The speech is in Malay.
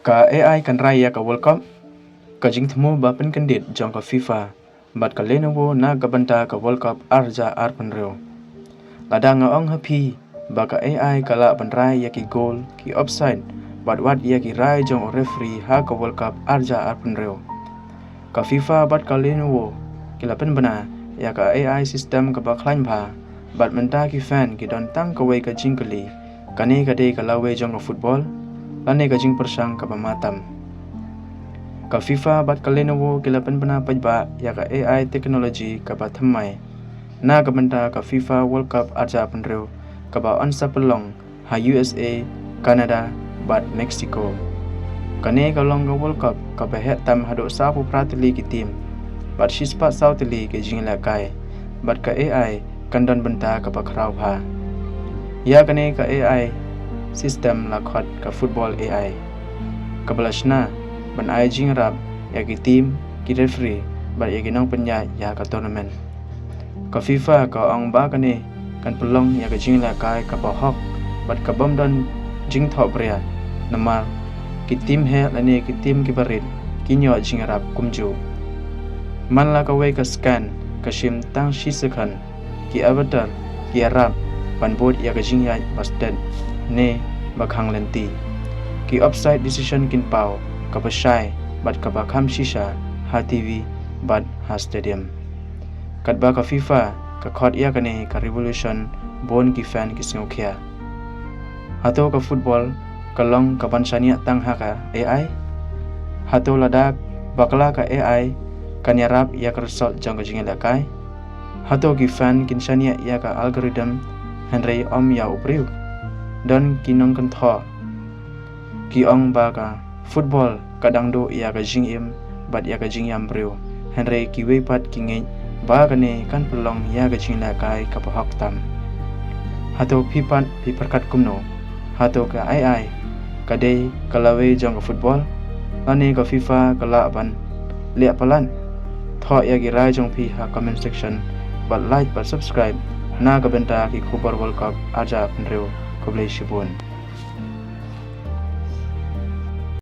Ka AI kan raya ka World Cup, ka jing thmo ba pen kandit jong ka FIFA, bat ka Lenovo na ka banta ka World Cup arja arpan reo. Lada nga ong happy ba ka AI kala ban rai ya ki goal ki offside, bat wat ya ki rai jong referee ha ka World Cup arja arpan reo. Ka FIFA bat ka Lenovo kila pen bana ya ka AI system ka ba khlain bha, bat menta ki fan ki don tang ka wei ka jing kali, kane ka de ka lawe jong ka football, lane ka jing persang ka matam. Ka FIFA bat ka Lenovo kila pen bana pajba ya ka AI technology ka ba thamai, na ka banta ka FIFA World Cup arja pen reo, ka ba ansa pelong ha USA, Canada, bat Mexico. Kane ka long ka World Cup ka ba het tam hado sa pu pratili ki team, bat shispa sautili ke jing la kai, bat ka AI kan don banta ka ba khrau bha. Ya kane ka AI system la khot ka football AI. Ka balashna ban ai jing rap ya ki team ki referee bat ya ki nong penya ya ka tournament. Ka FIFA ka ong ba kane kan pelong ya ka jing la kai ka ba hok, bat ka bom don jing tho bria namar ki team he lane ki team ki barit ki nyo jing rap kumju. Man la ka wei ka scan ka shim tang shi sekhan ki avatar ki arab ban bot ya ka jing ya bastet ne bakhang lenti ki offside decision kin pau ka ba shai bat ka ba kham shisha ha TV bat ha stadium. Kat ba ka FIFA ka khot ya kane ka revolution bon ki fan ki sngokhia. Hato ka football ka long ka bansania tang ha ka AI. Hato ladak bakla ka AI kan yarap ya ka result jang ka jingla kai. Hato ki fan kin shania ya ka algorithm Henry om ya upriu don kinong kan tho ki ong ba ka football kadang do ya ka jing im bat ya ka jing yam breu Henry ki wei pat ki ngai ba ka ne kan pelong ya ka jing la kai ka pa hok tam. Hato pipan pi perkat kumno hato ka AI ka dei ka lawe jong ka football ane ka FIFA ka la ban le palan tho ya ki rai jong pi ha comment section bat like bat subscribe na ka benta ki Super World Cup aja penreu ko blai shibun.